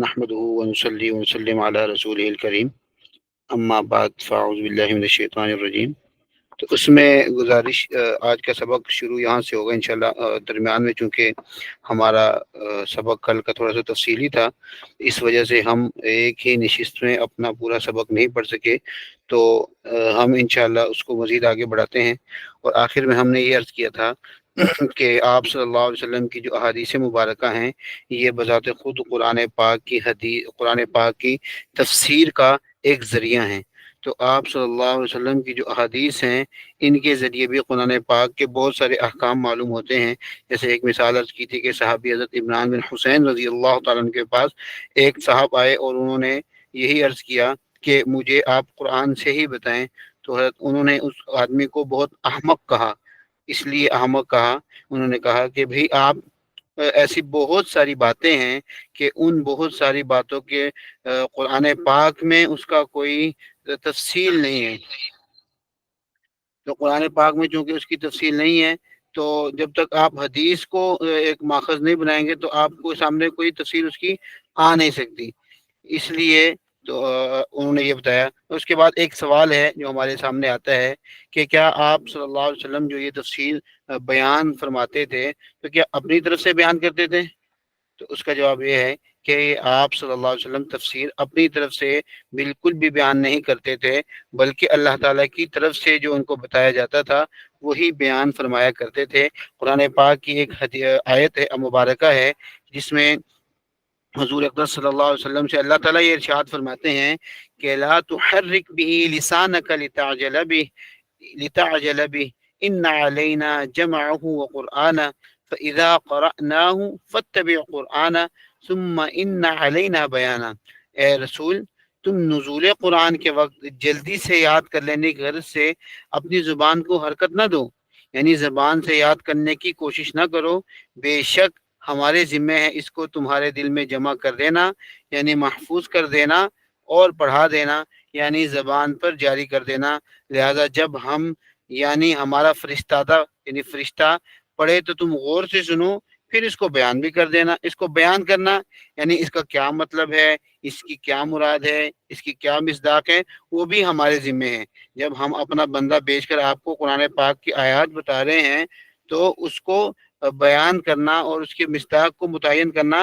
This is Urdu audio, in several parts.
نحمده ونصلي ونسلم على رسوله الکریم اما بعد فاعوذ باللہ من الشیطان الرجیم۔ تو اس میں گزارش آج کا سبق شروع یہاں سے ہوگا انشاءاللہ۔ درمیان میں چونکہ ہمارا سبق کل کا تھوڑا سا تفصیلی تھا، اس وجہ سے ہم ایک ہی نشست میں اپنا پورا سبق نہیں پڑھ سکے، تو ہم انشاءاللہ اس کو مزید آگے بڑھاتے ہیں۔ اور آخر میں ہم نے یہ عرض کیا تھا کہ آپ صلی اللہ علیہ وسلم کی جو احادیث مبارکہ ہیں، یہ بذات خود قرآن پاک کی تفسیر کا ایک ذریعہ ہیں۔ تو آپ صلی اللہ علیہ وسلم کی جو احادیث ہیں، ان کے ذریعے بھی قرآن پاک کے بہت سارے احکام معلوم ہوتے ہیں۔ جیسے ایک مثال عرض کی تھی کہ صحابی حضرت عمران بن حسین رضی اللہ تعالیٰ عنہ کے پاس ایک صاحب آئے اور انہوں نے یہی عرض کیا کہ مجھے آپ قرآن سے ہی بتائیں۔ تو حضرت انہوں نے اس آدمی کو بہت احمق کہا۔ اس لیے احمق کہا، انہوں نے کہا کہ بھئی آپ ایسی بہت ساری باتیں ہیں کہ ان بہت ساری باتوں کے قرآن پاک میں اس کا کوئی تفصیل نہیں ہے۔ تو قرآن پاک میں چونکہ اس کی تفصیل نہیں ہے، تو جب تک آپ حدیث کو ایک ماخذ نہیں بنائیں گے تو آپ کو سامنے کوئی تفصیل اس کی آ نہیں سکتی۔ اس لیے تو انہوں نے یہ بتایا۔ اس کے بعد ایک سوال ہے جو ہمارے سامنے آتا ہے کہ کیا آپ صلی اللہ علیہ وسلم جو یہ تفصیل بیان فرماتے تھے تو کیا اپنی طرف سے بیان کرتے تھے؟ تو اس کا جواب یہ ہے کہ آپ صلی اللہ علیہ وسلم تفسیر اپنی طرف سے بالکل بھی بیان نہیں کرتے تھے، بلکہ اللہ تعالیٰ کی طرف سے جو ان کو بتایا جاتا تھا وہی بیان فرمایا کرتے تھے۔ قرآن پاک کی ایک آیت مبارکہ ہے جس میں حضور اقدس صلی اللہ علیہ وسلم سے اللہ تعالیٰ یہ ارشاد فرماتے ہیں کہ لا تحرک به لسانک لتعجل به ان علینا جمعه وقرآنہ فَإِذَا قَرَأْنَاهُ فَاتَّبِعْ قُرْآنَ ثُمَّ إِنَّ عَلَيْنَا بَيَانًا۔ اے رسول، تم نزول قرآن کے وقت جلدی سے یاد کر لینے کی غرض سے اپنی زبان کو حرکت نہ دو، یعنی زبان سے یاد کرنے کی کوشش نہ کرو۔ بے شک ہمارے ذمہ ہے اس کو تمہارے دل میں جمع کر دینا، یعنی محفوظ کر دینا، اور پڑھا دینا، یعنی زبان پر جاری کر دینا۔ لہذا جب ہم یعنی ہمارا فرشتہ پڑھے تو تم غور سے سنو، پھر اس کو بیان بھی کر دینا۔ اس کو بیان کرنا یعنی اس کا کیا مطلب ہے، اس کی کیا مراد ہے، اس کی کیا مصداق ہے، وہ بھی ہمارے ذمہ ہے۔ جب ہم اپنا بندہ بیچ کر آپ کو قرآن پاک کی آیات بتا رہے ہیں تو اس کو بیان کرنا اور اس کے مصداق کو متعین کرنا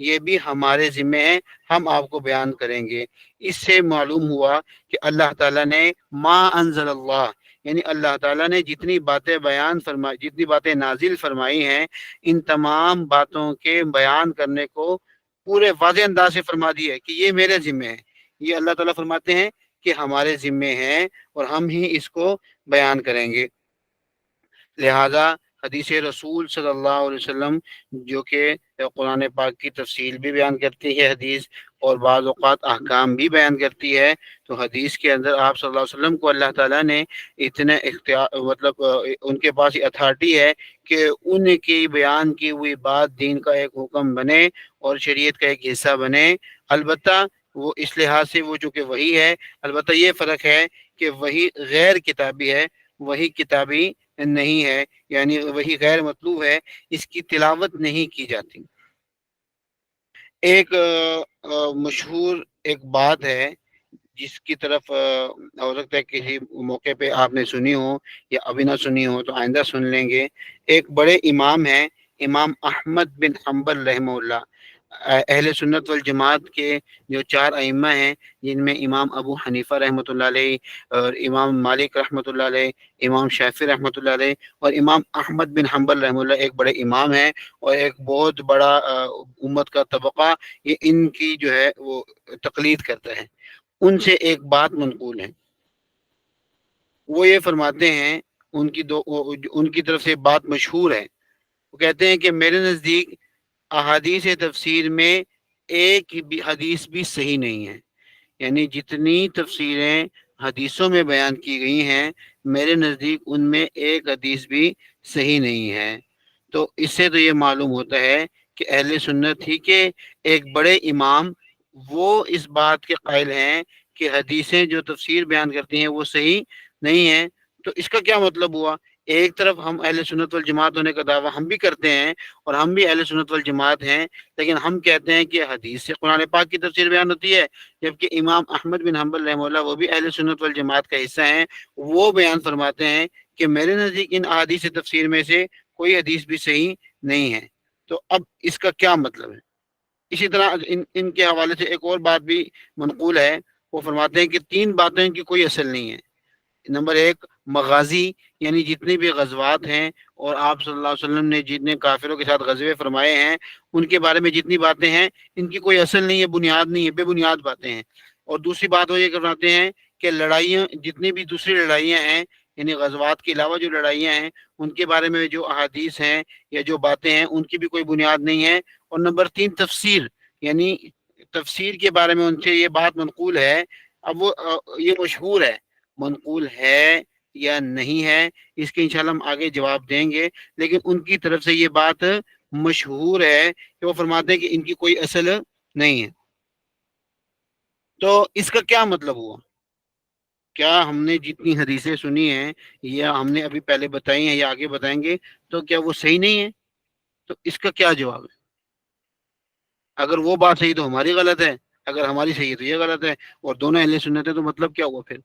یہ بھی ہمارے ذمہ ہے، ہم آپ کو بیان کریں گے۔ اس سے معلوم ہوا کہ اللہ تعالیٰ نے ما انزل اللہ، یعنی اللہ تعالیٰ نے جتنی باتیں نازل فرمائی ہیں، ان تمام باتوں کے بیان کرنے کو پورے واضح انداز سے فرما دی ہے کہ یہ میرے ذمہ ہے۔ یہ اللہ تعالیٰ فرماتے ہیں کہ ہمارے ذمہ ہیں اور ہم ہی اس کو بیان کریں گے۔ لہذا حدیث رسول صلی اللہ علیہ وسلم جو کہ قرآن پاک کی تفصیل بھی بیان کرتی ہے حدیث، اور بعض اوقات احکام بھی بیان کرتی ہے، تو حدیث کے اندر آپ صلی اللہ علیہ وسلم کو اللہ تعالیٰ نے اتنے ان کے پاس اتھارٹی ہے کہ ان کی بیان کی ہوئی بات دین کا ایک حکم بنے اور شریعت کا ایک حصہ بنے۔ البتہ وہ اس لحاظ سے وہ چونکہ وہی ہے، البتہ یہ فرق ہے کہ وہی غیر کتابی ہے، وہی کتابی نہیں ہے، یعنی وہی غیر مطلوب ہے، اس کی تلاوت نہیں کی جاتی۔ ایک مشہور ایک بات ہے جس کی طرف ہو سکتا ہے کسی موقع پہ آپ نے سنی ہو یا ابھی نہ سنی ہو تو آئندہ سن لیں گے۔ ایک بڑے امام ہیں، امام احمد بن حنبل رحمہ اللہ، اہل سنت والجماعت کے جو 4 ائمہ ہیں، جن میں امام ابو حنیفہ رحمۃ اللہ علیہ، اور امام مالک رحمۃ اللہ علیہ، امام شافعی رحمۃ اللہ علیہ، اور امام احمد بن حنبل رحمہ اللہ، ایک بڑے امام ہیں اور ایک بہت بڑا امت کا طبقہ یہ ان کی جو ہے وہ تقلید کرتا ہے۔ ان سے ایک بات منقول ہے، وہ یہ فرماتے ہیں، ان کی طرف سے بات مشہور ہے، وہ کہتے ہیں کہ میرے نزدیک احادیث تفسیر میں ایک بھی حدیث بھی صحیح نہیں ہے، یعنی جتنی تفسیریں حدیثوں میں بیان کی گئی ہیں میرے نزدیک ان میں ایک حدیث بھی صحیح نہیں ہے۔ تو اس سے تو یہ معلوم ہوتا ہے کہ اہل سنت ہی کے ایک بڑے امام وہ اس بات کے قائل ہیں کہ حدیثیں جو تفسیر بیان کرتی ہیں وہ صحیح نہیں ہیں۔ تو اس کا کیا مطلب ہوا؟ ایک طرف ہم اہل سنت والجماعت ہونے کا دعویٰ ہم بھی کرتے ہیں اور ہم بھی اہل سنت والجماعت ہیں، لیکن ہم کہتے ہیں کہ حدیث سے قرآن پاک کی تفسیر بیان ہوتی ہے، جبکہ امام احمد بن حنبل رحمہ اللہ وہ بھی اہل سنت والجماعت کا حصہ ہیں، وہ بیان فرماتے ہیں کہ میرے نزدیک ان احادیث تفسیر میں سے کوئی حدیث بھی صحیح نہیں ہے۔ تو اب اس کا کیا مطلب ہے؟ اسی طرح ان کے حوالے سے ایک اور بات بھی منقول ہے، وہ فرماتے ہیں کہ تین باتیں کی کوئی اصل نہیں ہے۔ نمبر ایک، مغازی، یعنی جتنے بھی غزوات ہیں اور آپ صلی اللہ علیہ وسلم نے جتنے کافروں کے ساتھ غزوے فرمائے ہیں ان کے بارے میں جتنی باتیں ہیں ان کی کوئی اصل نہیں ہے، بنیاد نہیں ہے، بے بنیاد باتیں ہیں۔ اور دوسری بات وہ یہ کرواتے ہیں کہ لڑائیاں، جتنی بھی دوسری لڑائیاں ہیں، یعنی غزوات کے علاوہ جو لڑائیاں ہیں ان کے بارے میں جو احادیث ہیں یا جو باتیں ہیں ان کی بھی کوئی بنیاد نہیں ہے۔ اور نمبر تین، تفسیر، یعنی تفسیر کے بارے میں ان سے یہ بات منقول ہے۔ اب وہ یہ مشہور ہے، منقول ہے یا نہیں ہے اس کے انشاءاللہ ہم آگے جواب دیں گے، لیکن ان کی طرف سے یہ بات مشہور ہے کہ وہ فرماتے ہیں کہ ان کی کوئی اصل نہیں ہے۔ تو اس کا کیا مطلب ہوا؟ کیا ہم نے جتنی حدیثیں سنی ہیں یا ہم نے ابھی پہلے بتائی ہیں یا آگے بتائیں گے تو کیا وہ صحیح نہیں ہے؟ تو اس کا کیا جواب ہے؟ اگر وہ بات صحیح تو ہماری غلط ہے، اگر ہماری صحیح ہے تو یہ غلط ہے، اور دونوں اہل سنت ہے تو مطلب کیا ہوا پھر؟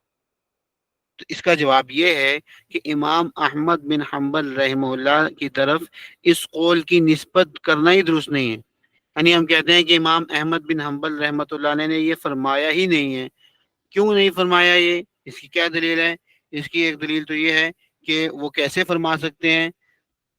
تو اس کا جواب یہ ہے کہ امام احمد بن حنبل رحمہ اللہ کی طرف اس قول کی نسبت کرنا ہی درست نہیں ہے۔ یعنی ہم کہتے ہیں کہ امام احمد بن حنبل رحمۃ اللہ علیہ نے یہ فرمایا ہی نہیں ہے۔ کیوں نہیں فرمایا؟ یہ اس کی کیا دلیل ہے؟ اس کی ایک دلیل تو یہ ہے کہ وہ کیسے فرما سکتے ہیں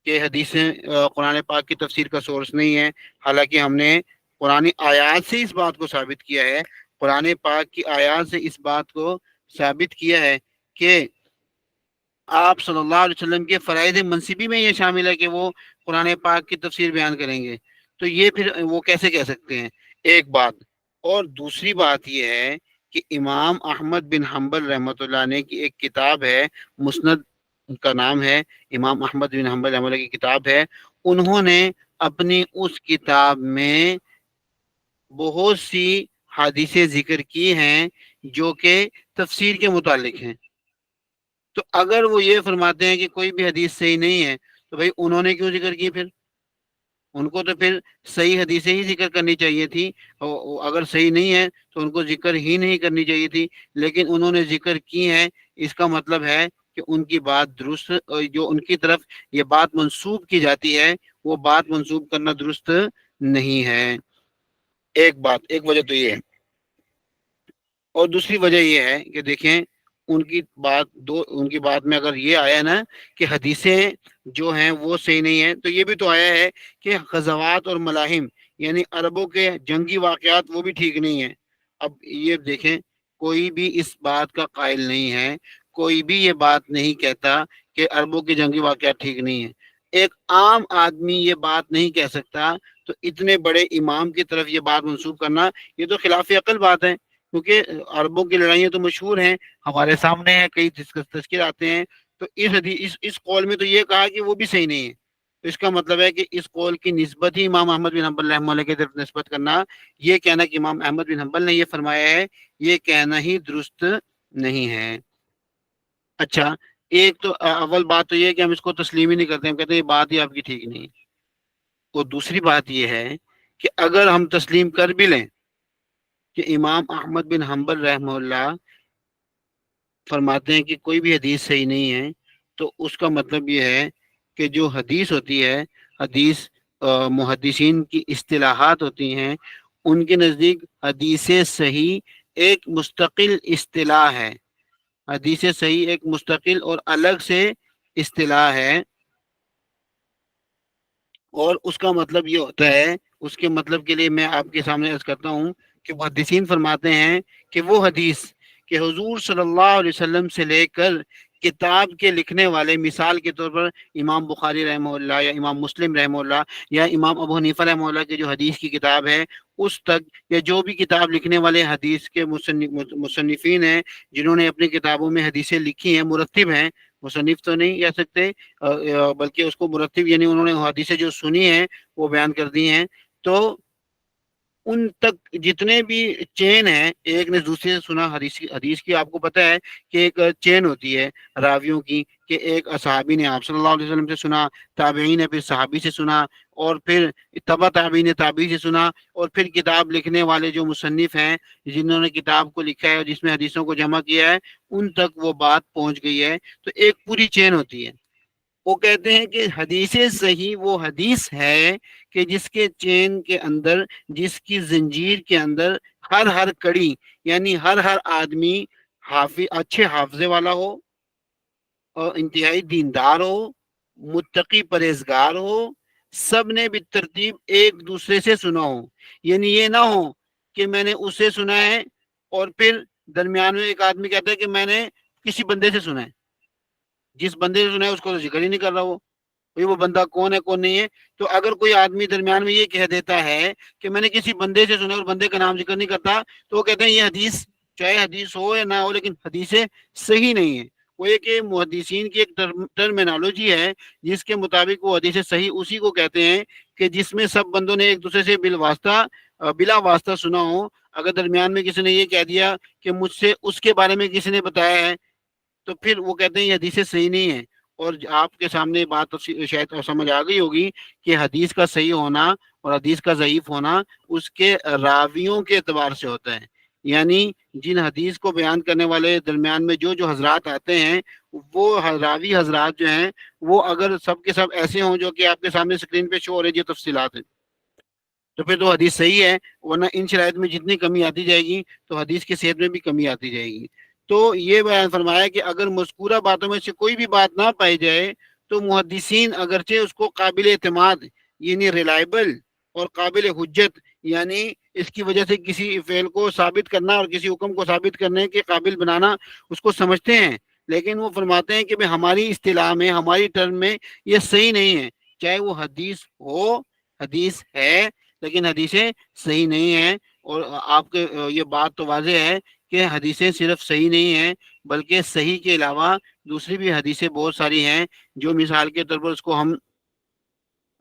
کہ حدیثیں قرآن پاک کی تفسیر کا سورس نہیں ہے، حالانکہ ہم نے قرآن آیات سے اس بات کو ثابت کیا ہے، قرآن پاک کی آیات سے اس بات کو ثابت کیا ہے کہ آپ صلی اللہ علیہ وسلم کے فرائض منصبی میں یہ شامل ہے کہ وہ قرآن پاک کی تفسیر بیان کریں گے، تو یہ پھر وہ کیسے کہہ سکتے ہیں؟ ایک بات۔ اور دوسری بات یہ ہے کہ امام احمد بن حنبل رحمۃ اللہ نے کی ایک کتاب ہے، مسند کا نام ہے، امام احمد بن حنبل رحمۃ اللہ کی کتاب ہے، انہوں نے اپنی اس کتاب میں بہت سی حدیثیں ذکر کی ہیں جو کہ تفسیر کے متعلق ہیں۔ تو اگر وہ یہ فرماتے ہیں کہ کوئی بھی حدیث صحیح نہیں ہے تو بھائی انہوں نے کیوں ذکر کی؟ پھر ان کو تو پھر صحیح حدیثیں ہی ذکر کرنی چاہیے تھی، اگر صحیح نہیں ہے تو ان کو ذکر ہی نہیں کرنی چاہیے تھی، لیکن انہوں نے ذکر کی ہے۔ اس کا مطلب ہے کہ ان کی بات درست، جو ان کی طرف یہ بات منسوب کی جاتی ہے وہ بات منسوب کرنا درست نہیں ہے۔ ایک بات، ایک وجہ تو یہ ہے، اور دوسری وجہ یہ ہے کہ دیکھیں ان کی بات میں اگر یہ آیا نا کہ حدیثیں جو ہیں وہ صحیح نہیں ہیں، تو یہ بھی تو آیا ہے کہ غزوات اور ملاحم یعنی عربوں کے جنگی واقعات وہ بھی ٹھیک نہیں ہیں۔ اب یہ دیکھیں، کوئی بھی اس بات کا قائل نہیں ہے، کوئی بھی یہ بات نہیں کہتا کہ عربوں کے جنگی واقعات ٹھیک نہیں ہیں۔ ایک عام آدمی یہ بات نہیں کہہ سکتا، تو اتنے بڑے امام کی طرف یہ بات منسوب کرنا یہ تو خلاف عقل بات ہے، کیونکہ عربوں کی لڑائیاں تو مشہور ہیں، ہمارے سامنے ہیں، کئی تذکر آتے ہیں۔ تو اس قول میں تو یہ کہا کہ وہ بھی صحیح نہیں ہے، تو اس کا مطلب ہے کہ اس قول کی نسبت ہی امام احمد بن حنبل رحمہ اللہ کی طرف نسبت کرنا، یہ کہنا کہ امام احمد بن حنبل نے یہ فرمایا ہے، یہ کہنا ہی درست نہیں ہے۔ اچھا، ایک تو اول بات تو یہ ہے کہ ہم اس کو تسلیم ہی نہیں کرتے، ہم کہتے ہیں یہ بات ہی آپ کی ٹھیک نہیں ہے۔ اور دوسری بات یہ ہے کہ اگر ہم تسلیم کر بھی لیں کہ امام احمد بن حنبل رحمہ اللہ فرماتے ہیں کہ کوئی بھی حدیث صحیح نہیں ہے، تو اس کا مطلب یہ ہے کہ جو حدیث ہوتی ہے، حدیث محدثین کی اصطلاحات ہوتی ہیں، ان کے نزدیک حدیث صحیح ایک مستقل اصطلاح ہے، حدیث صحیح ایک مستقل اور الگ سے اصطلاح ہے، اور اس کا مطلب یہ ہوتا ہے، اس کے مطلب کے لیے میں آپ کے سامنے عرض کرتا ہوں کہ محدثین فرماتے ہیں کہ وہ حدیث کہ حضور صلی اللہ علیہ وسلم سے لے کر کتاب کے لکھنے والے، مثال کے طور پر امام بخاری رحمہ اللہ یا امام مسلم رحمہ اللہ یا امام ابو حنیفہ رحمہ اللہ کی جو حدیث کی کتاب ہے اس تک، یا جو بھی کتاب لکھنے والے حدیث کے مصنفین ہیں جنہوں نے اپنی کتابوں میں حدیثیں لکھی ہیں، مرتب ہیں، مصنف تو نہیں کہہ سکتے بلکہ اس کو مرتب، یعنی انہوں نے حدیثیں جو سنی ہیں وہ بیان کر دی ہیں، تو ان تک جتنے بھی چین ہیں، ایک نے دوسرے سے سنا، حدیث کی آپ کو پتہ ہے کہ ایک چین ہوتی ہے راویوں کی، کہ ایک صحابی نے آپ صلی اللہ علیہ وسلم سے سنا، تابعین نے پھر صحابی سے سنا، اور پھر تبع تابعین نے تابعی سے سنا، اور پھر کتاب لکھنے والے جو مصنف ہیں جنہوں نے کتاب کو لکھا ہے اور جس میں حدیثوں کو جمع کیا ہے، ان تک وہ بات پہنچ گئی ہے، تو ایک پوری چین ہوتی ہے۔ وہ کہتے ہیں کہ حدیث صحیح وہ حدیث ہے کہ جس کے چین کے اندر، جس کی زنجیر کے اندر ہر کڑی، یعنی ہر آدمی حافظ، اچھے حافظے والا ہو، اور انتہائی دیندار ہو، متقی پرہیزگار ہو، سب نے بھی ترتیب ایک دوسرے سے سنا ہو۔ یعنی یہ نہ ہو کہ میں نے اسے سنا ہے اور پھر درمیان میں ایک آدمی کہتا ہے کہ میں نے کسی بندے سے سنا ہے، جس بندے سے سنا ہے اس کو تو ذکر ہی نہیں کر رہا وہ بندہ کون ہے کون نہیں ہے۔ تو اگر کوئی آدمی درمیان میں یہ کہہ دیتا ہے کہ میں نے کسی بندے سے سنا اور بندے کا نام ذکر نہیں کرتا، تو وہ کہتے ہیں یہ حدیث، چاہے حدیث ہو یا نہ ہو، لیکن حدیثیں صحیح نہیں ہے۔ وہ ایک محدثین کی ایک ٹرمینالوجی ہے جس کے مطابق وہ حدیث صحیح اسی کو کہتے ہیں کہ جس میں سب بندوں نے ایک دوسرے سے بلا واسطہ سنا ہو۔ اگر درمیان میں کسی نے یہ کہہ دیا کہ مجھ سے اس کے بارے میں کسی نے بتایا ہے، تو پھر وہ کہتے ہیں یہ حدیث صحیح نہیں ہے۔ اور آپ کے سامنے بات شاید سمجھ آ گئی ہوگی کہ حدیث کا صحیح ہونا اور حدیث کا ضعیف ہونا اس کے راویوں کے اعتبار سے ہوتا ہے۔ یعنی جن حدیث کو بیان کرنے والے درمیان میں جو حضرات آتے ہیں، وہ راوی حضرات جو ہیں، وہ اگر سب کے سب ایسے ہوں جو کہ آپ کے سامنے اسکرین پہ شو ہو رہی ہے تفصیلات ہیں، تو پھر تو حدیث صحیح ہے، ورنہ ان شرائط میں جتنی کمی آتی جائے گی تو حدیث کی صحت میں بھی کمی آتی جائے گی۔ تو یہ بیان فرمایا کہ اگر مذکورہ باتوں میں سے کوئی بھی بات نہ پائی جائے تو محدثین اگرچہ اس کو قابل اعتماد، یعنی ریلائبل اور قابل حجت، یعنی اس کی وجہ سے کسی فعل کو ثابت کرنا اور کسی حکم کو ثابت کرنے کے قابل بنانا اس کو سمجھتے ہیں، لیکن وہ فرماتے ہیں کہ ہماری اصطلاح میں، ہماری ٹرم میں یہ صحیح نہیں ہے۔ چاہے وہ حدیث ہو، حدیث ہے، لیکن حدیثیں صحیح نہیں ہیں۔ اور آپ کے یہ بات تو واضح ہے کہ حدیثیں صرف صحیح نہیں ہیں، بلکہ صحیح کے علاوہ دوسری بھی حدیثیں بہت ساری ہیں، جو مثال کے طور پر اس کو ہم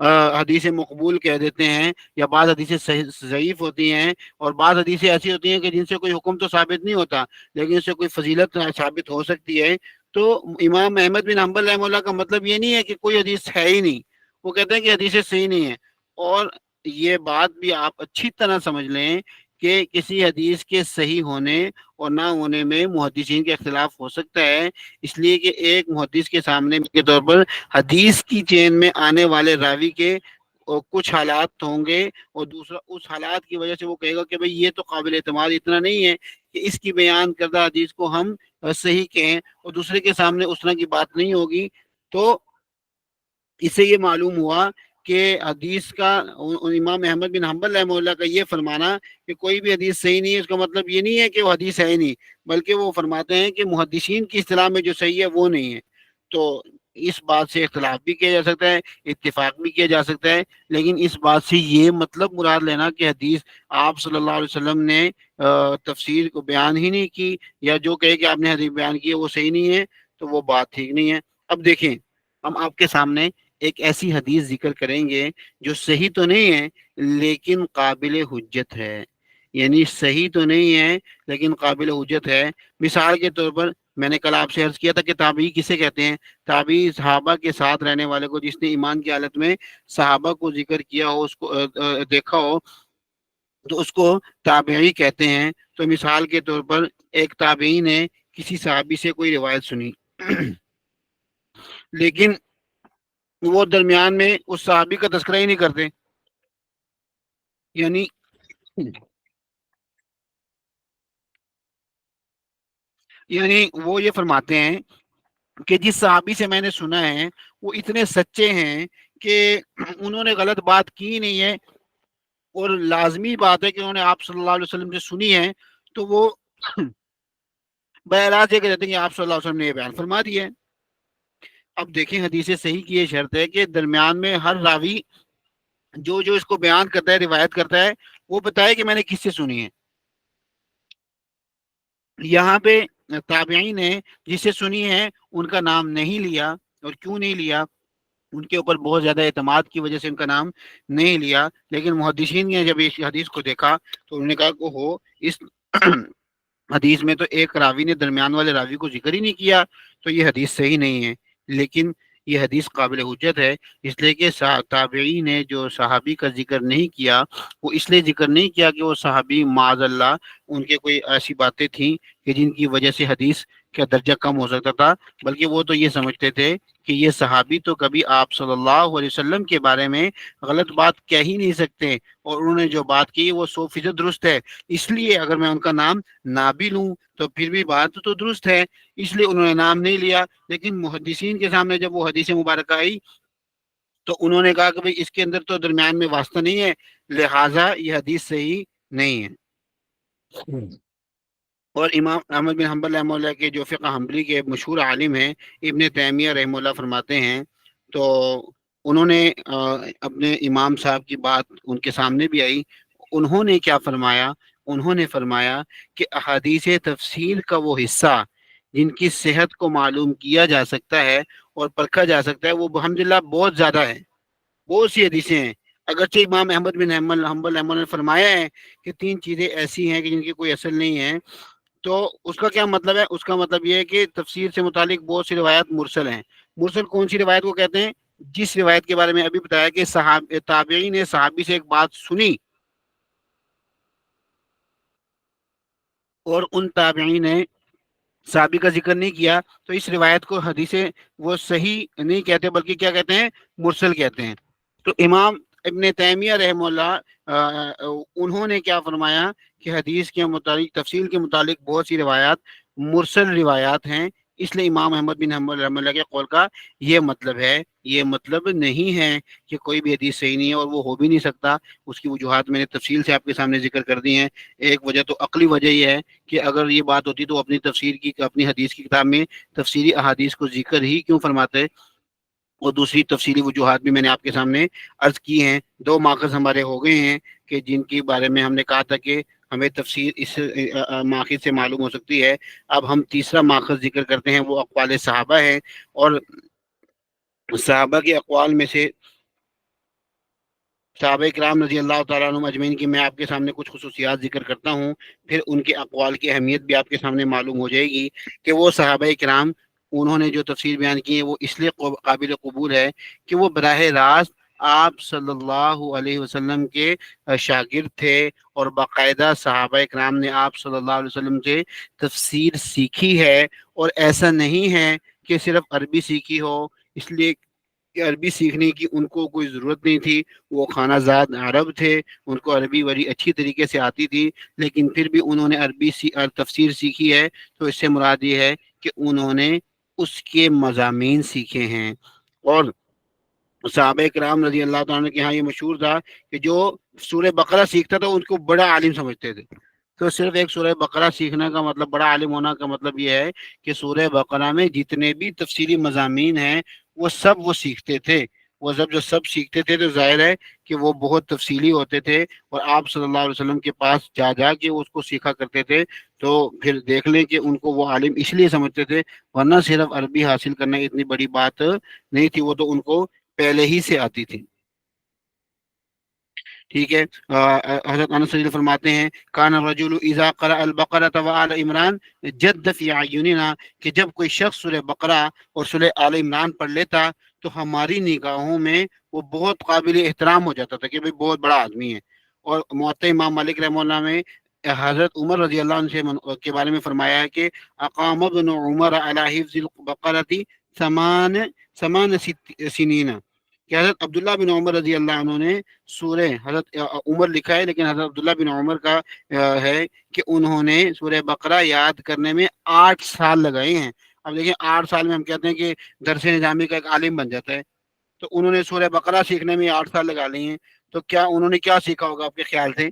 حدیث مقبول کہہ دیتے ہیں، یا بعض حدیثیں ضعیف ہوتی ہیں، اور بعض حدیثیں ایسی ہوتی ہیں کہ جن سے کوئی حکم تو ثابت نہیں ہوتا لیکن اس سے کوئی فضیلت ثابت ہو سکتی ہے۔ تو امام احمد بن حنبل رحمہ اللہ کا مطلب یہ نہیں ہے کہ کوئی حدیث ہے ہی نہیں، وہ کہتے ہیں کہ حدیثیں صحیح نہیں ہیں۔ اور یہ بات بھی آپ اچھی طرح سمجھ لیں کہ کسی حدیث کے صحیح ہونے اور نہ ہونے میں محدثین کے اختلاف ہو سکتا ہے، اس لیے کہ ایک محدث کے سامنے کے طور پر حدیث کی چین میں آنے والے راوی کے کچھ حالات ہوں گے، اور دوسرا اس حالات کی وجہ سے وہ کہے گا کہ بھئی یہ تو قابل اعتماد اتنا نہیں ہے کہ اس کی بیان کردہ حدیث کو ہم صحیح کہیں، اور دوسرے کے سامنے اس طرح کی بات نہیں ہوگی۔ تو اس سے یہ معلوم ہوا کہ حدیث کا، امام احمد بن حنبل رحمہ اللہ کا یہ فرمانا کہ کوئی بھی حدیث صحیح نہیں ہے، اس کا مطلب یہ نہیں ہے کہ وہ حدیث ہے ہی نہیں، بلکہ وہ فرماتے ہیں کہ محدثین کی اصطلاح میں جو صحیح ہے وہ نہیں ہے۔ تو اس بات سے اختلاف بھی کیا جا سکتا ہے، اتفاق بھی کیا جا سکتا ہے، لیکن اس بات سے یہ مطلب مراد لینا کہ حدیث آپ صلی اللہ علیہ وسلم نے تفسیر کو بیان ہی نہیں کی، یا جو کہے کہ آپ نے حدیث بیان کی ہے وہ صحیح نہیں ہے، تو وہ بات ٹھیک نہیں ہے۔ اب دیکھیں، ہم آپ کے سامنے ایک ایسی حدیث ذکر کریں گے جو صحیح تو نہیں ہے لیکن قابل حجت ہے، یعنی صحیح تو نہیں ہے لیکن قابل حجت ہے۔ مثال کے طور پر میں نے کل آپ سے عرض کیا تھا کہ تابعی کسے کہتے ہیں؟ تابعی صحابہ کے ساتھ رہنے والے کو، جس نے ایمان کی حالت میں صحابہ کو ذکر کیا ہو، اس کو دیکھا ہو، تو اس کو تابعی کہتے ہیں۔ تو مثال کے طور پر ایک تابعی نے کسی صحابی سے کوئی روایت سنی لیکن وہ درمیان میں اس صحابی کا تذکرہ ہی نہیں کرتے، یعنی وہ یہ فرماتے ہیں کہ جس صحابی سے میں نے سنا ہے وہ اتنے سچے ہیں کہ انہوں نے غلط بات کی نہیں ہے، اور لازمی بات ہے کہ انہوں نے آپ صلی اللہ علیہ وسلم سے سنی ہے، تو وہ بہرحال یہ کہتے ہیں کہ آپ صلی اللہ علیہ وسلم نے یہ بیان فرما دیا ہے۔ اب دیکھیں، حدیث صحیح کی یہ شرط ہے کہ درمیان میں ہر راوی جو اس کو بیان کرتا ہے، روایت کرتا ہے، وہ بتائے کہ میں نے کس سے سنی ہے۔ یہاں پہ تابعین نے جسے سنی ہے ان کا نام نہیں لیا، اور کیوں نہیں لیا؟ ان کے اوپر بہت زیادہ اعتماد کی وجہ سے ان کا نام نہیں لیا، لیکن محدثین نے جب اس حدیث کو دیکھا تو انہوں نے کہا کہ ہو اس حدیث میں تو ایک راوی نے درمیان والے راوی کو ذکر ہی نہیں کیا، تو یہ حدیث صحیح نہیں ہے۔ لیکن یہ حدیث قابل حجت ہے، اس لیے کہ تابعی نے جو صحابی کا ذکر نہیں کیا، وہ اس لیے ذکر نہیں کیا کہ وہ صحابی معاذ اللہ ان کے کوئی ایسی باتیں تھیں کہ جن کی وجہ سے حدیث کا درجہ کم ہو سکتا تھا، بلکہ وہ تو یہ سمجھتے تھے کہ یہ صحابی تو کبھی آپ صلی اللہ علیہ وسلم کے بارے میں غلط بات کہہ ہی نہیں سکتے، اور انہوں نے جو بات کی وہ 100% درست ہے، اس لیے اگر میں ان کا نام نہ بھی لوں تو پھر بھی بات تو درست ہے، اس لیے انہوں نے نام نہیں لیا۔ لیکن محدثین کے سامنے جب وہ حدیث مبارکہ آئی تو انہوں نے کہا کہ بھئی اس کے اندر تو درمیان میں واسطہ نہیں ہے، لہٰذا یہ حدیث صحیح نہیں ہے۔ اور امام احمد بن حنبل رحمہ اللہ کے جو فقہ حنبلی کے مشہور عالم ہیں ابن تیمیہ رحمہ اللہ فرماتے ہیں، تو انہوں نے اپنے امام صاحب کی بات ان کے سامنے بھی آئی، انہوں نے کیا فرمایا؟ انہوں نے فرمایا کہ احادیث تفسیر کا وہ حصہ جن کی صحت کو معلوم کیا جا سکتا ہے اور پرکھا جا سکتا ہے وہ الحمدللہ بہت زیادہ ہے، بہت سی حدیثیں ہیں۔ اگرچہ امام احمد بن حنبل رحمہ اللہ نے فرمایا ہے کہ 3 چیزیں ایسی ہیں کہ جن کی کوئی اصل نہیں ہے، تو اس کا کیا مطلب ہے؟ اس کا مطلب یہ ہے کہ تفسیر سے متعلق بہت سی روایات مرسل ہیں۔ مرسل کون سی روایت کو کہتے ہیں؟ جس روایت کے بارے میں ابھی بتایا کہ تابعی نے صحابی سے ایک بات سنی اور ان تابعی نے صحابی کا ذکر نہیں کیا، تو اس روایت کو حدیث وہ صحیح نہیں کہتے بلکہ کیا کہتے ہیں؟ مرسل کہتے ہیں۔ تو امام ابن تیمیہ رحمہ اللہ انہوں نے کیا فرمایا کہ حدیث کے متعلق تفصیل کے متعلق بہت سی روایات مرسل روایات ہیں، اس لیے امام احمد بن حنبل رحمہ اللہ کے قول کا یہ مطلب ہے، یہ مطلب نہیں ہے کہ کوئی بھی حدیث صحیح نہیں ہے، اور وہ ہو بھی نہیں سکتا۔ اس کی وجوہات میں نے تفصیل سے آپ کے سامنے ذکر کر دی ہیں۔ ایک وجہ تو عقلی وجہ یہ ہے کہ اگر یہ بات ہوتی تو اپنی تفسیر کی اپنی حدیث کی کتاب میں تفسیری احادیث کو ذکر ہی کیوں فرماتے؟ اور دوسری تفصیلی وجوہات بھی میں نے آپ کے سامنے عرض کی ہیں۔ 2 ماخذ ہمارے ہو گئے ہیں کہ جن کے بارے میں ہم نے کہا تھا کہ ہمیں تفسیر اس ماخذ سے معلوم ہو سکتی ہے۔ اب ہم تیسرا ماخذ ذکر کرتے ہیں، وہ اقوال صحابہ ہے، اور صحابہ کے اقوال میں سے صحابہ کرام رضی اللہ تعالیٰ عنہم اجمعین کی میں آپ کے سامنے کچھ خصوصیات ذکر کرتا ہوں، پھر ان کے اقوال کی اہمیت بھی آپ کے سامنے معلوم ہو جائے گی کہ وہ صحابہ کرام انہوں نے جو تفسیر بیان کی ہے وہ اس لیے قابل قبول ہے کہ وہ براہ راست آپ صلی اللہ علیہ وسلم کے شاگرد تھے، اور باقاعدہ صحابہ کرام نے آپ صلی اللہ علیہ وسلم سے تفسیر سیکھی ہے، اور ایسا نہیں ہے کہ صرف عربی سیکھی ہو، اس لیے کہ عربی سیکھنے کی ان کو کوئی ضرورت نہیں تھی، وہ خانہ زاد عرب تھے، ان کو عربی بڑی اچھی طریقے سے آتی تھی، لیکن پھر بھی انہوں نے عربی تفسیر سیکھی ہے، تو اس سے مراد یہ ہے کہ انہوں نے اس کے مضامین سیکھے ہیں۔ اور صحابہ کرام رضی اللہ تعالیٰ کے ہاں یہ مشہور تھا کہ جو سورہ بقرہ سیکھتا تھا ان کو بڑا عالم سمجھتے تھے۔ تو صرف ایک سورہ بقرہ سیکھنے کا مطلب، بڑا عالم ہونا کا مطلب یہ ہے کہ سورہ بقرہ میں جتنے بھی تفسیری مضامین ہیں وہ سب وہ سیکھتے تھے۔ وہ جو سب سیکھتے تھے تو ظاہر ہے کہ وہ بہت تفصیلی ہوتے تھے، اور آپ صلی اللہ علیہ وسلم کے پاس جا جا کے اس کو سیکھا کرتے تھے۔ تو پھر دیکھ لیں کہ ان کو وہ عالم اس لیے سمجھتے تھے، ورنہ صرف عربی حاصل کرنا اتنی بڑی بات نہیں تھی، وہ تو ان کو پہلے ہی سے آتی تھی۔ ٹھیک ہے۔ حضرت انس رضی اللہ فرماتے ہیں کان الرجل اذا قرأ البقرة وآل عمران جد فی اعیننا، کہ جب کوئی شخص سورہ بقرہ اور سورہ آل عمران پڑھ لیتا تو ہماری نگاہوں میں وہ بہت قابل احترام ہو جاتا تھا کہ بھئی بہت بڑا آدمی ہے۔ اور موطئ امام مالک رحمہ اللہ میں حضرت عمر رضی اللہ عنہ کے بارے میں فرمایا ہے کہ اقام ابن عمر علی حفظ البقرة ثمان سنین، کہ حضرت عبداللہ بن عمر رضی اللہ عنہ نے سورہ، حضرت عمر لکھا ہے لیکن حضرت عبداللہ بن عمر کا ہے کہ انہوں نے سورہ بقرہ یاد کرنے میں 8 سال لگائے ہیں۔ اب دیکھیں 8 سال میں ہم کہتے ہیں کہ درس نظامی کا ایک عالم بن جاتا ہے، تو انہوں نے سورہ بقرہ سیکھنے میں 8 سال لگا لیے ہیں، تو کیا انہوں نے کیا سیکھا ہوگا آپ کے خیال سے؟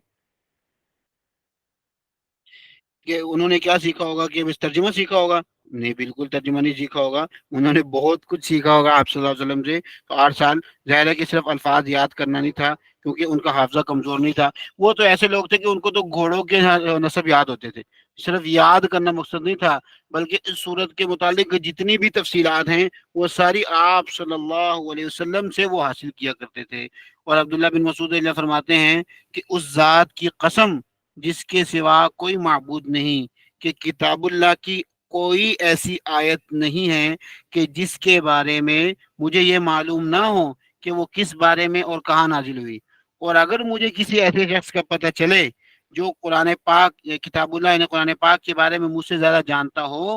کہ انہوں نے کیا سیکھا ہوگا؟ کہ بس ترجمہ سیکھا ہوگا؟ نہیں بالکل ترجمہ نہیں سیکھا ہوگا، انہوں نے بہت کچھ سیکھا ہوگا آپ صلی اللہ علیہ وسلم سے. تو 8 سال ظاہر ہے کہ صرف الفاظ یاد کرنا نہیں تھا، کیونکہ ان کا حافظہ کمزور نہیں تھا. وہ تو ایسے لوگ تھے کہ ان کو تو گھوڑوں کے نسب یاد ہوتے تھے. صرف یاد کرنا مقصد نہیں تھا، بلکہ اس صورت کے متعلق جتنی بھی تفصیلات ہیں وہ ساری آپ صلی اللہ علیہ وسلم سے وہ حاصل کیا کرتے تھے. اور عبداللہ بن مسعود اللہ فرماتے ہیں کہ اس ذات کی قسم جس کے سوا کوئی معبود نہیں، کہ کتاب اللہ کی کوئی ایسی آیت نہیں ہے کہ جس کے بارے میں مجھے یہ معلوم نہ ہو کہ وہ کس بارے میں اور کہاں نازل ہوئی. اور اگر مجھے کسی ایسے شخص کا پتہ چلے جو قرآن پاک کتاب اللہ یعنی قرآن پاک کے بارے میں مجھ سے زیادہ جانتا ہو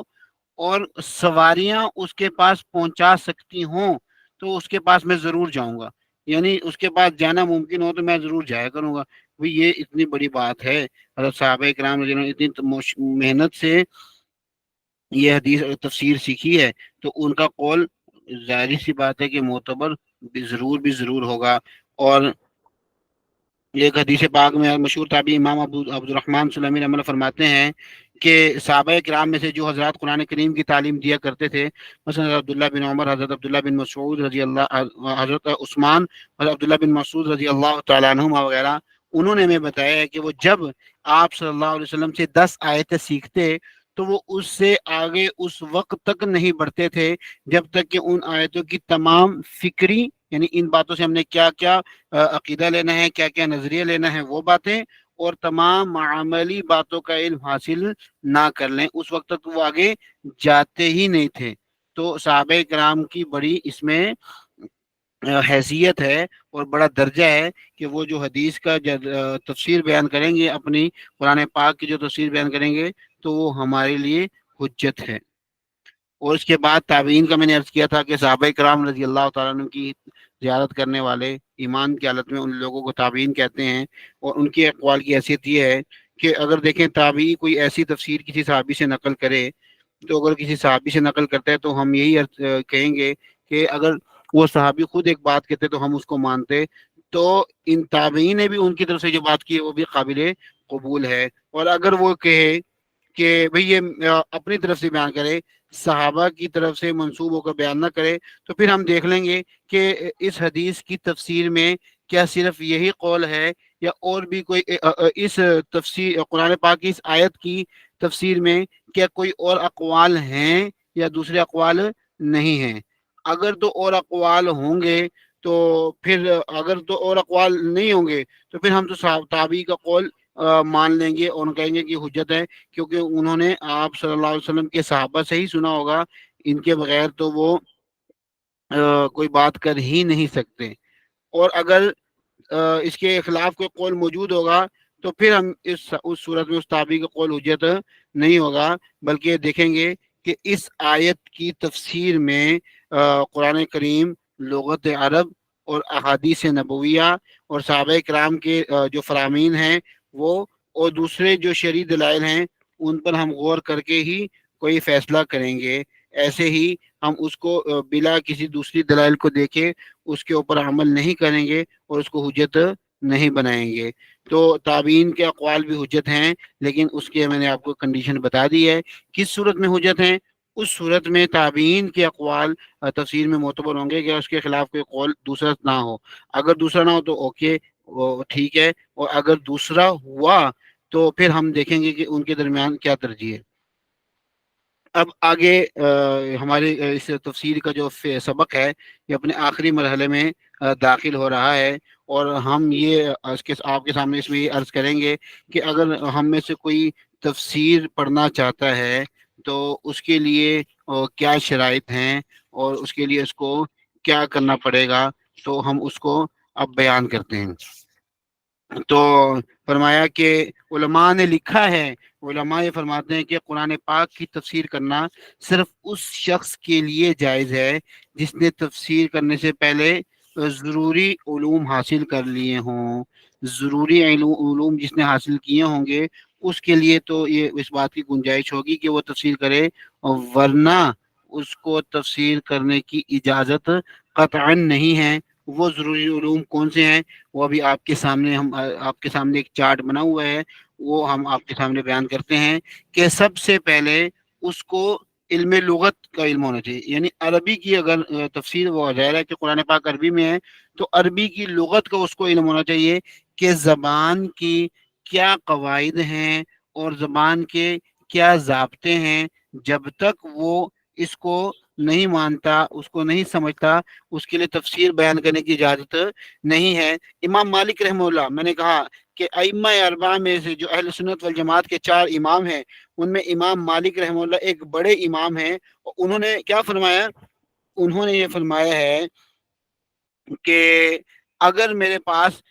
اور سواریاں اس کے پاس پہنچا سکتی ہوں، تو اس کے پاس میں ضرور جاؤں گا. یعنی اس کے پاس جانا ممکن ہو تو میں ضرور جایا کروں گا. یہ اتنی بڑی بات ہے. حضرت صحابہ کرام رضی اللہ عنہ اتنی محنت سے یہ حدیث اور تفسیر سیکھی ہے، تو ان کا قول ظاہری سی بات ہے کہ معتبر بھی ضرور ہوگا. اور ایک حدیث پاک میں مشہور تابعی امام عبد الرحمن سلمی رحمۃ اللہ فرماتے ہیں کہ صحابہ کرام میں سے جو حضرات قرآن کریم کی تعلیم دیا کرتے تھے، مثلا حضرت عبداللہ بن عمر، حضرت عبداللہ بن مسعود رضی اللہ، حضرت عثمان، حضرت عبداللہ بن مسعود رضی اللہ تعالیٰ عنہما وغیرہ، انہوں نے ہمیں بتایا ہے کہ وہ جب آپ صلی اللہ علیہ وسلم سے 10 آیتیں سیکھتے تو وہ اس سے آگے اس وقت تک نہیں بڑھتے تھے جب تک کہ ان آیتوں کی تمام فکری، یعنی ان باتوں سے ہم نے کیا کیا عقیدہ لینا ہے، کیا کیا نظریہ لینا ہے، وہ باتیں، اور تمام عملی باتوں کا علم حاصل نہ کر لیں، اس وقت تک وہ آگے جاتے ہی نہیں تھے. تو صحابہ کرام کی بڑی اس میں حیثیت ہے اور بڑا درجہ ہے کہ وہ جو حدیث کا تفسیر بیان کریں گے، اپنی قرآن پاک کی جو تفسیر بیان کریں گے، تو وہ ہمارے لیے حجت ہے. اور اس کے بعد تابعین کا میں نے عرض کیا تھا کہ صحابہ کرام رضی اللہ تعالیٰ عنہ کی زیارت کرنے والے ایمان کی حالت میں ان لوگوں کو تابعین کہتے ہیں. اور ان کے اقوال کی حیثیت یہ ہے کہ اگر دیکھیں تابعی کوئی ایسی تفسیر کسی صحابی سے نقل کرے، تو اگر کسی صحابی سے نقل کرتا ہے تو ہم یہی کہیں گے کہ اگر وہ صحابی خود ایک بات کہتے تو ہم اس کو مانتے. تو ان تابعین نے بھی ان کی طرف سے جو بات کی ہے وہ بھی قابل قبول ہے. اور اگر وہ کہے کہ بھئی یہ اپنی طرف سے بیان کرے، صحابہ کی طرف سے منسوب ہو کر بیان نہ کرے، تو پھر ہم دیکھ لیں گے کہ اس حدیث کی تفسیر میں کیا صرف یہی قول ہے یا اور بھی کوئی اس تفسیر قرآن پاک کی اس آیت کی تفسیر میں کیا کوئی اور اقوال ہیں یا دوسرے اقوال نہیں ہیں. اگر تو اور اقوال ہوں گے تو پھر، اگر تو اور اقوال نہیں ہوں گے تو پھر ہم تو تابعی کا قول مان لیں گے اور کہیں گے کہ حجت ہے، کیونکہ انہوں نے آپ صلی اللہ علیہ وسلم کے صحابہ سے ہی سنا ہوگا. ان کے بغیر تو وہ کوئی بات کر ہی نہیں سکتے. اور اگر اس کے خلاف کوئی قول موجود ہوگا تو پھر ہم اس صورت میں اس تابعی کا قول حجت نہیں ہوگا، بلکہ دیکھیں گے کہ اس آیت کی تفسیر میں قرآن کریم، لغت عرب اور احادیث نبویہ اور صحابہ کرام کے جو فرامین ہیں وہ، اور دوسرے جو شرعی دلائل ہیں ان پر ہم غور کر کے ہی کوئی فیصلہ کریں گے. ایسے ہی ہم اس کو بلا کسی دوسری دلائل کو دیکھے اس کے اوپر عمل نہیں کریں گے اور اس کو حجت نہیں بنائیں گے. تو تابعین کے اقوال بھی حجت ہیں، لیکن اس کے میں نے آپ کو کنڈیشن بتا دی ہے. کس صورت میں حجت ہیں؟ اس صورت میں تابعین کے اقوال تفسیر میں معتبر ہوں گے کہ اس کے خلاف کوئی قول دوسرا نہ ہو. اگر دوسرا نہ ہو تو اوکے، وہ ٹھیک ہے، اور اگر دوسرا ہوا تو پھر ہم دیکھیں گے کہ ان کے درمیان کیا ترجیح ہے. اب آگے ہمارے اس تفسیر کا جو سبق ہے یہ اپنے آخری مرحلے میں داخل ہو رہا ہے. اور ہم یہ آپ کے سامنے اس میں یہ عرض کریں گے کہ اگر ہم میں سے کوئی تفسیر پڑھنا چاہتا ہے تو اس کے لیے کیا شرائط ہیں اور اس کے لیے اس کو کیا کرنا پڑے گا، تو ہم اس کو اب بیان کرتے ہیں. تو فرمایا کہ علماء نے لکھا ہے، علماء یہ فرماتے ہیں کہ قرآن پاک کی تفسیر کرنا صرف اس شخص کے لیے جائز ہے جس نے تفسیر کرنے سے پہلے ضروری علوم حاصل کر لیے ہوں. ضروری علوم جس نے حاصل کیے ہوں گے اس کے لیے تو یہ اس بات کی گنجائش ہوگی کہ وہ تفسیر کرے، ورنہ اس کو تفسیر کرنے کی اجازت قطعا نہیں ہے. وہ ضروری علوم کون سے ہیں وہ ابھی آپ کے سامنے، آپ کے سامنے ایک چارٹ بنا ہوا ہے، وہ ہم آپ کے سامنے بیان کرتے ہیں کہ سب سے پہلے اس کو علم لغت کا علم ہونا چاہیے، یعنی عربی کی اگر تفسیر، وہ ظاہر ہے کہ قرآن پاک عربی میں ہے تو عربی کی لغت کا اس کو علم ہونا چاہیے کہ زبان کی کیا قواعد ہیں اور زبان کے کیا ضابطے ہیں۔ جب تک وہ اس کو نہیں مانتا، اس کو نہیں سمجھتا، اس کے لیے تفسیر بیان کرنے کی اجازت نہیں ہے۔ امام مالک رحمہ اللہ، میں نے کہا کہ ائمہ اربعہ میں سے جو اہل سنت والجماعت کے 4 امام ہیں، ان میں امام مالک رحمہ اللہ ایک بڑے امام ہیں، انہوں نے کیا فرمایا؟ انہوں نے یہ فرمایا ہے کہ اگر میرے پاس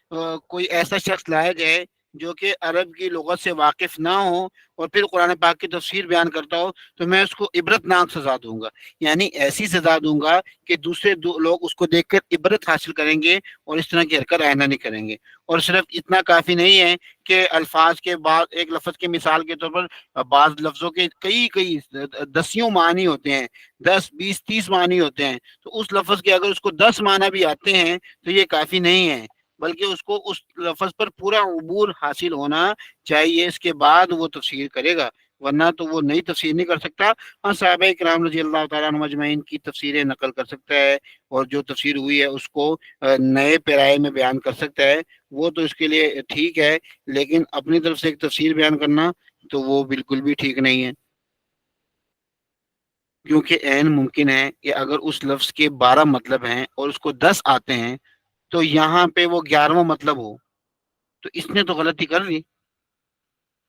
کوئی ایسا شخص لایا جائے جو کہ عرب کی لغت سے واقف نہ ہو اور پھر قرآن پاک کی تفسیر بیان کرتا ہو تو میں اس کو عبرت ناک سزا دوں گا، یعنی ایسی سزا دوں گا کہ دوسرے لوگ اس کو دیکھ کر عبرت حاصل کریں گے اور اس طرح کی حرکت آئندہ نہیں کریں گے۔ اور صرف اتنا کافی نہیں ہے کہ الفاظ کے بعد ایک لفظ کے مثال کے طور پر بعض لفظوں کے کئی دسیوں معنی ہوتے ہیں، 10 20 30 معنی ہوتے ہیں، تو اس لفظ کے اگر اس کو 10 معنی بھی آتے ہیں تو یہ کافی نہیں ہے، بلکہ اس کو اس لفظ پر پورا عبور حاصل ہونا چاہیے، اس کے بعد وہ تفسیر کرے گا، ورنہ تو وہ نئی تفسیر نہیں کر سکتا۔ ہاں، صحابہ کرام رضی اللہ تعالیٰ عنہ اجمعین کی تفسیریں نقل کر سکتا ہے اور جو تفسیر ہوئی ہے اس کو نئے پیرائے میں بیان کر سکتا ہے، وہ تو اس کے لیے ٹھیک ہے، لیکن اپنی طرف سے ایک تفسیر بیان کرنا تو وہ بالکل بھی ٹھیک نہیں ہے، کیونکہ عین ممکن ہے کہ اگر اس لفظ کے 12 مطلب ہیں اور اس کو 10 آتے ہیں تو یہاں پہ وہ 11واں مطلب ہو، تو اس نے تو غلطی کر لی،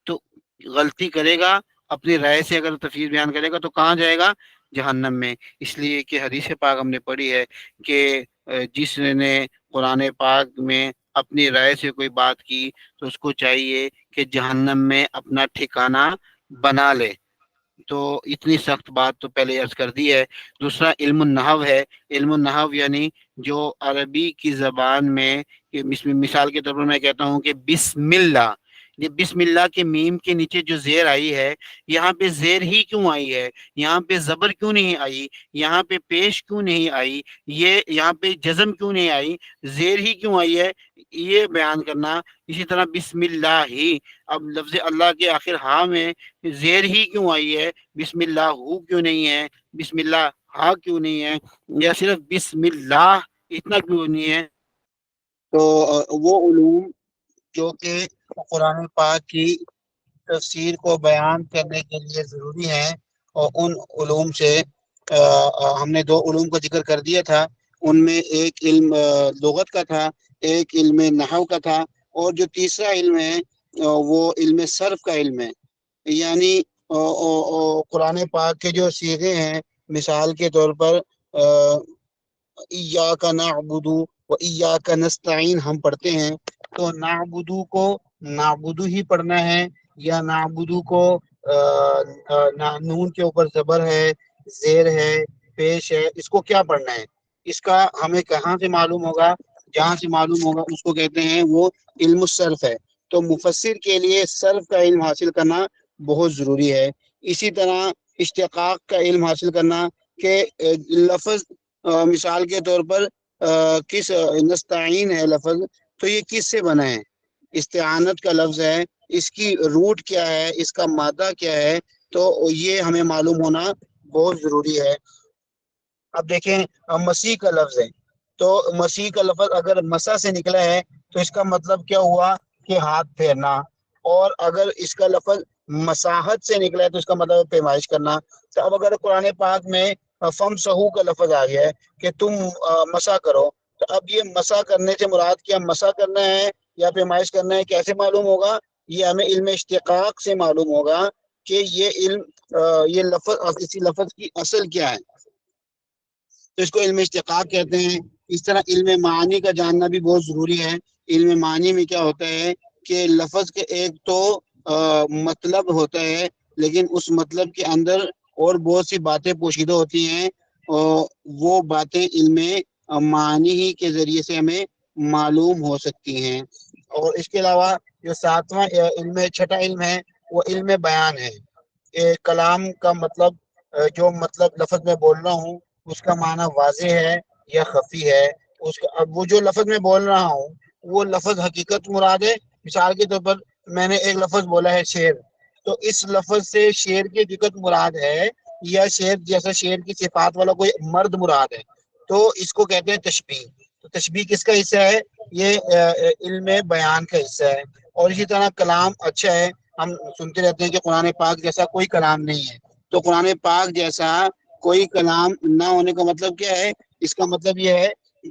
تو غلطی کرے گا اپنی رائے سے، اگر تفسیر بیان کرے گا تو کہاں جائے گا؟ جہنم میں۔ اس لیے کہ حدیث پاک ہم نے پڑھی ہے کہ جس نے قرآن پاک میں اپنی رائے سے کوئی بات کی تو اس کو چاہیے کہ جہنم میں اپنا ٹھکانہ بنا لے۔ تو اتنی سخت بات تو پہلے عرض کر دی ہے۔ دوسرا علم النحو ہے۔ علم النحو یعنی جو عربی کی زبان میں، مثال کے طور پر میں کہتا ہوں کہ بسم اللہ، یہ بسم اللہ کے میم کے نیچے جو زیر آئی ہے، یہاں پہ زیر ہی کیوں آئی ہے؟ یہاں پہ زبر کیوں نہیں آئی؟ یہاں پہ پیش کیوں نہیں آئی؟ یہ یہاں پہ جزم کیوں نہیں آئی؟ زیر ہی کیوں آئی ہے؟ یہ بیان کرنا۔ اسی طرح بسم اللہ ہی، اب لفظ اللہ کے آخر ہاں میں زیر ہی کیوں آئی ہے؟ بسم اللہ ہو کیوں نہیں ہے؟ بسم اللہ ہاں کیوں نہیں ہے؟ یا صرف بسم اللہ اتنا کیوں نہیں ہے؟ تو وہ علوم جو کہ قرآن پاک کی تفسیر کو بیان کرنے کے لیے ضروری ہیں، اور ان علوم سے ہم نے 2 علوم کا ذکر کر دیا تھا، ان میں ایک علم لغت کا تھا، ایک علم نحو کا تھا، اور جو تیسرا علم ہے وہ علم صرف کا علم ہے۔ یعنی قرآن پاک کے جو صیغے ہیں، مثال کے طور پر ایاک نعبد و ایاک نستعین ہم پڑھتے ہیں، تو نعبدو کو نعبدو ہی پڑھنا ہے، یا نعبدو کو نون کے اوپر زبر ہے، زیر ہے، پیش ہے، اس کو کیا پڑھنا ہے؟ اس کا ہمیں کہاں سے معلوم ہوگا؟ جہاں سے معلوم ہوگا اس کو کہتے ہیں وہ علم الصرف ہے۔ تو مفسر کے لیے صرف کا علم حاصل کرنا بہت ضروری ہے۔ اسی طرح اشتقاق کا علم حاصل کرنا کہ لفظ مثال کے طور پر کس نستعین ہے لفظ، تو یہ کس سے بنا ہے؟ استعانت کا لفظ ہے، اس کی روٹ کیا ہے، اس کا مادہ کیا ہے، تو یہ ہمیں معلوم ہونا بہت ضروری ہے۔ اب دیکھیں مسیح کا لفظ ہے، تو مسیح کا لفظ اگر مسا سے نکلا ہے تو اس کا مطلب کیا ہوا کہ ہاتھ پھیرنا، اور اگر اس کا لفظ مساحت سے نکلا ہے تو اس کا مطلب پیمائش کرنا۔ تو اب اگر قرآن پاک میں فم سہو کا لفظ آ گیا ہے کہ تم مسا کرو، تو اب یہ مسا کرنے سے مراد کیا مسا کرنا ہے یا پیمائش کرنا ہے؟ کیسے معلوم ہوگا؟ یہ ہمیں علم اشتقاق سے معلوم ہوگا کہ یہ علم یہ لفظ، اسی لفظ کی اصل کیا ہے، تو اس کو علم اشتقاق کہتے ہیں۔ اس طرح علم معانی کا جاننا بھی بہت ضروری ہے۔ علم معانی میں کیا ہوتا ہے کہ لفظ کے ایک تو مطلب ہوتا ہے، لیکن اس مطلب کے اندر اور بہت سی باتیں پوشیدہ ہوتی ہیں، اور وہ باتیں علم معانی ہی کے ذریعے سے ہمیں معلوم ہو سکتی ہیں۔ اور اس کے علاوہ جو 7واں علم، چھٹا علم ہے، وہ علم بیان ہے۔ کلام کا مطلب، جو مطلب لفظ میں بول رہا ہوں اس کا معنی واضح ہے یا خفی ہے، اس کا اب وہ جو لفظ میں بول رہا ہوں وہ لفظ حقیقت مراد ہے۔ مثال کے طور پر میں نے ایک لفظ بولا ہے شیر، تو اس لفظ سے شیر کی حقیقت مراد ہے یا شیر جیسا شیر کی صفات والا کوئی مرد مراد ہے تو اس کو کہتے ہیں تشبیہ. تو تشبیہ کس کا حصہ ہے؟ یہ علم بیان کا حصہ ہے. اور اسی طرح کلام اچھا ہے. ہم سنتے رہتے ہیں کہ قرآن پاک جیسا کوئی کلام نہیں ہے. تو قرآن پاک جیسا کوئی کلام نہ ہونے کا مطلب کیا ہے؟ اس کا مطلب یہ ہے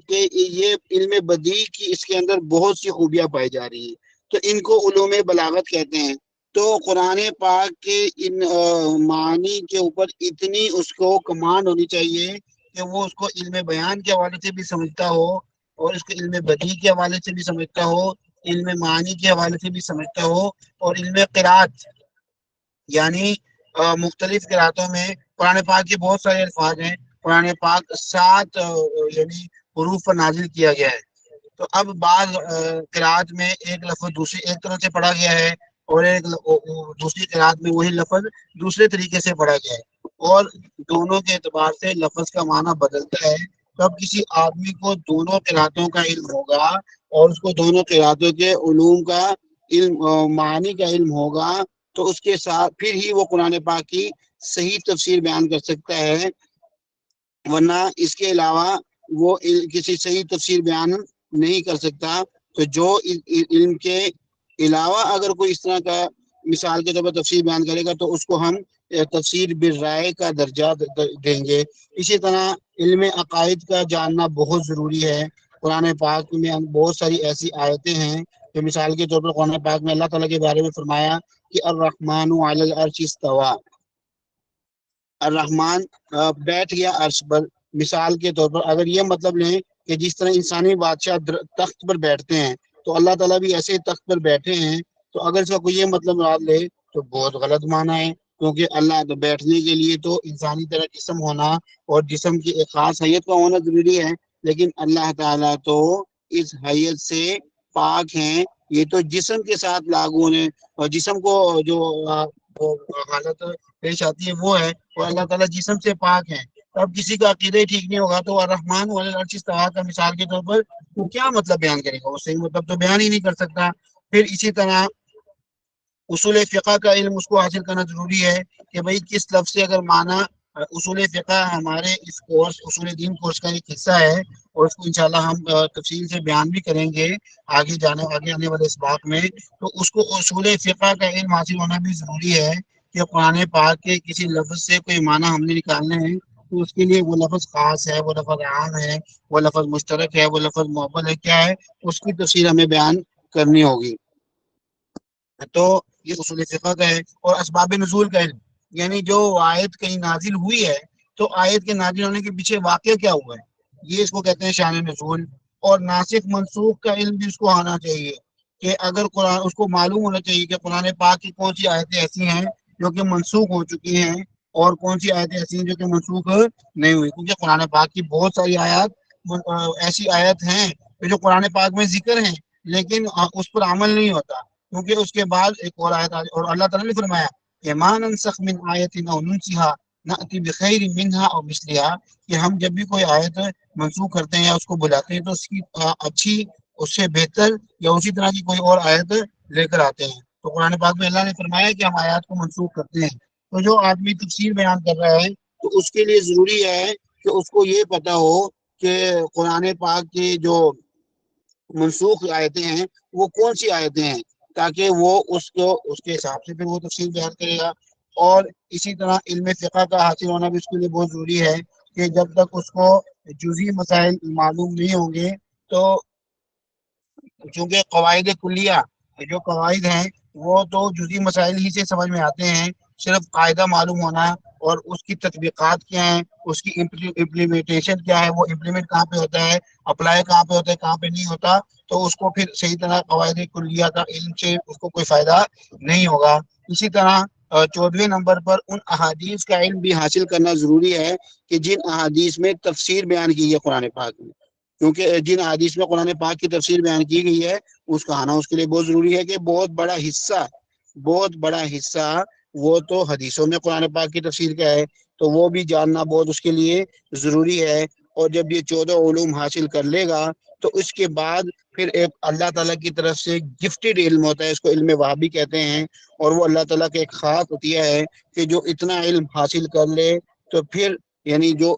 کہ یہ علم بدیع کی اس کے اندر بہت سی خوبیاں پائی جا رہی ہیں. تو ان کو علوم بلاغت کہتے ہیں. تو قرآن پاک کے ان معانی کے اوپر اتنی اس کو کمانڈ ہونی چاہیے کہ وہ اس کو علم بیان کے حوالے سے بھی سمجھتا ہو اور اس کو علم بدیع کے حوالے سے بھی سمجھتا ہو, علم معانی کے حوالے سے بھی سمجھتا ہو, اور علم قرات یعنی مختلف قراتوں میں قرآن پاک کے بہت سارے الفاظ ہیں. قرآن پاک 7 یعنی حروف پر نازل کیا گیا ہے. تو اب بعض قرات میں ایک لفظ دوسری ایک طرح سے پڑھا گیا ہے اور ایک دوسری قرات میں وہی لفظ دوسرے طریقے سے پڑھا گیا ہے, اور دونوں کے اعتبار سے لفظ کا معنی بدلتا ہے. تو اب کسی آدمی کو دونوں قراتوں کا علم ہوگا اور اس کو دونوں قراتوں کے علوم کا علم معانی کا علم ہوگا تو اس کے ساتھ پھر ہی وہ قرآن پاک کی صحیح تفسیر بیان کر سکتا ہے, ورنہ اس کے علاوہ وہ کسی صحیح تفسیر بیان نہیں کر سکتا. تو جو علم کے علاوہ اگر کوئی اس طرح کا مثال کے طور پر تفسیر بیان کرے گا تو اس کو ہم تفسیر بالرائے کا درجہ دیں گے. اسی طرح علم عقائد کا جاننا بہت ضروری ہے. قرآن پاک میں بہت ساری ایسی آیتیں ہیں کہ مثال کے طور پر قرآن پاک میں اللہ تعالیٰ کے بارے میں فرمایا کہ الرحمن علی العرش استوى, الرحمن بیٹھ گیا عرش پر. مثال کے طور پر اگر یہ مطلب لیں کہ جس طرح انسانی بادشاہ تخت پر بیٹھتے ہیں تو اللہ تعالیٰ بھی ایسے تخت پر بیٹھے ہیں, تو اگر اس کا کوئی یہ مطلب مراد لے تو بہت غلط معنی ہے, کیونکہ اللہ تو بیٹھنے کے لیے تو انسانی طرح جسم ہونا اور جسم کی ایک خاص حیت کا ہونا ضروری ہے, لیکن اللہ تعالیٰ تو اس حیت سے پاک ہیں. یہ تو جسم کے ساتھ لاگو ہونے اور جسم کو جو حالت پیش آتی ہے وہ ہے, اور اللہ تعالیٰ جسم سے پاک ہے. اب کسی کا عقیدہ ہی ٹھیک نہیں ہوگا تو الرحمن علی العرش استوى کا مثال کے طور پر وہ کیا مطلب بیان کرے گا؟ وہ صحیح مطلب تو بیان ہی نہیں کر سکتا. پھر اسی طرح اصول فقہ کا علم اس کو حاصل کرنا ضروری ہے کہ بھئی کس لفظ سے اگر معنی, اصول فقہ ہمارے اس کورس اصول دین کورس کا ایک حصہ ہے اور اس کو انشاءاللہ ہم تفصیل سے بیان بھی کریں گے آگے آنے والے اسباق میں. تو اس کو اصول فقہ کا علم حاصل ہونا بھی ضروری ہے کہ قرآن پاک کے کسی لفظ سے کوئی معنی ہم نے نکالنے ہیں تو اس کے لیے وہ لفظ خاص ہے, وہ لفظ عام ہے, وہ لفظ مشترک ہے, وہ لفظ معول ہے, کیا ہے اس کی تفصیل ہمیں بیان کرنی ہوگی. تو یہ اصول فقہ کا ہے. اور اسباب نزول کا علم یعنی جو آیت کہیں نازل ہوئی ہے تو آیت کے نازل ہونے کے پیچھے واقع کیا ہوا ہے, یہ اس کو کہتے ہیں شان نزول. اور ناسخ منسوخ کا علم بھی اس کو آنا چاہیے کہ اگر قرآن اس کو معلوم ہونا چاہیے کہ قرآن پاک کی کون سی آیتیں ایسی ہیں جو کہ منسوخ ہو چکی ہیں اور کون سی آیتیں ایسی ہیں جو کہ منسوخ نہیں ہوئی, کیونکہ قرآن پاک کی بہت ساری آیات ایسی آیت ہیں جو قرآن پاک میں ذکر ہیں لیکن اس پر عمل نہیں ہوتا, کیونکہ اس کے بعد ایک اور آیت اور اللہ تعالیٰ نے فرمایا کہ ما ننسخ من آیت او ننسها نأتی بخیر منها او مثلها, کہ ہم جب بھی کوئی آیت منسوخ کرتے ہیں یا اس کو بلاتے ہیں تو اس کی اچھی, اس سے بہتر یا اسی طرح کی کوئی اور آیت لے کر آتے ہیں. تو قرآن پاک میں اللہ نے فرمایا کہ ہم آیات کو منسوخ کرتے ہیں. تو جو آدمی تفسیر بیان کر رہا ہے تو اس کے لیے ضروری ہے کہ اس کو یہ پتا ہو کہ قرآن پاک کی جو منسوخ آیتیں ہیں وہ کون سی آیتیں ہیں, تاکہ وہ اس کے حساب سے پھر وہ تفسیر بیان کرے گا. اور اسی طرح علم فقہ کا حاصل ہونا بھی اس کے لیے بہت ضروری ہے کہ جب تک اس کو جزئی مسائل معلوم نہیں ہوں گے تو چونکہ قواعد کلیہ جو قواعد ہیں وہ تو جزئی مسائل ہی سے سمجھ میں آتے ہیں, صرف قاعدہ معلوم ہونا اور اس کی تطبیقات کیا ہیں, اس کی امپلیمنٹیشن کیا ہے, وہ امپلیمنٹ کہاں پہ ہوتا ہے, اپلائی کہاں پہ ہوتا ہے, کہاں پہ نہیں ہوتا, تو اس کو پھر صحیح طرح قواعد کلیہ کا علم سے اس کو کوئی فائدہ نہیں ہوگا. اسی طرح 14ویں نمبر پر ان احادیث کا علم بھی حاصل کرنا ضروری ہے کہ جن احادیث میں تفسیر بیان کی ہے قرآن پاک میں, کیونکہ جن احادیث میں قرآن پاک کی تفسیر بیان کی گئی ہے اس کا آنا اس کے لیے بہت ضروری ہے کہ بہت بڑا حصہ وہ تو حدیثوں میں قرآن پاک کی تفسیر کا ہے, تو وہ بھی جاننا بہت اس کے لیے ضروری ہے. اور جب یہ 14 علوم حاصل کر لے گا تو اس کے بعد پھر ایک اللہ تعالیٰ کی طرف سے گفٹڈ علم ہوتا ہے، اس کو علم وہابی کہتے ہیں، اور وہ اللہ تعالیٰ کا ایک خاص عطیہ ہے کہ جو اتنا علم حاصل کر لے تو پھر یعنی جو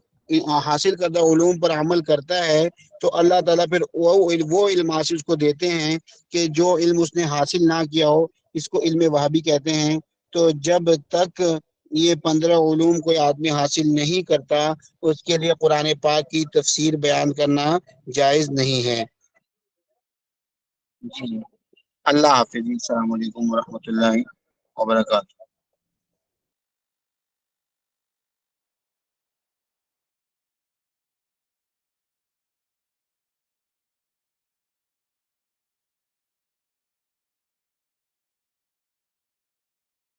حاصل کردہ علوم پر عمل کرتا ہے تو اللہ تعالیٰ پھر وہ علم حاصل اس کو دیتے ہیں کہ جو علم اس نے حاصل نہ کیا ہو، اس کو علم وہابی کہتے ہیں۔ تو جب تک یہ 15 علوم کوئی آدمی حاصل نہیں کرتا اس کے لیے قرآن پاک کی تفسیر بیان کرنا جائز نہیں ہے۔ جی اللہ حافظ، السلام علیکم ورحمۃ اللہ وبرکاتہ۔